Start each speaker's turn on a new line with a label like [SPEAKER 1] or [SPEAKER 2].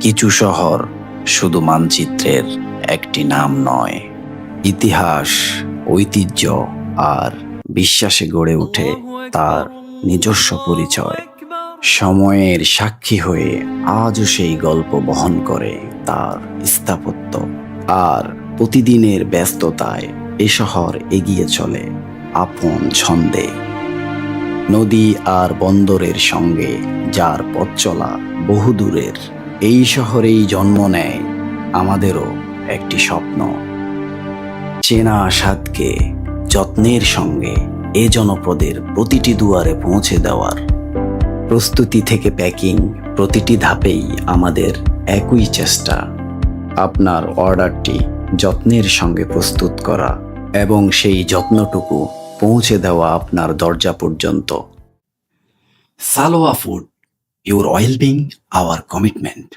[SPEAKER 1] কিছু শহর শুধু মানচিত্রের একটি নাম নয়, ইতিহাস, ঐতিহ্য আর বিশ্বাসে গড়ে ওঠে তার নিজস্ব পরিচয়। সময়ের সাক্ষী হয়ে আজও সেই গল্প বহন করে তার স্থাপত্য। আর প্রতিদিনের ব্যস্ততায় এ শহর এগিয়ে চলে আপন ছন্দে। নদী আর বন্দরের সঙ্গে যার পথ চলা বহুদূরের, এই শহরেই জন্ম নেয় আমাদেরও একটি স্বপ্ন। চেনা স্বাদকে যত্নের সঙ্গে এ জনপদের প্রতিটি দুয়ারে পৌঁছে দেওয়ার। প্রস্তুতি থেকে প্যাকিং, প্রতিটি ধাপেই আমাদের একই চেষ্টা, আপনার অর্ডারটি যত্নের সঙ্গে প্রস্তুত করা এবং সেই যত্নটুকু পৌঁছে দেওয়া আপনার দরজা পর্যন্ত। সালোয়া food, your wellbeing our commitment.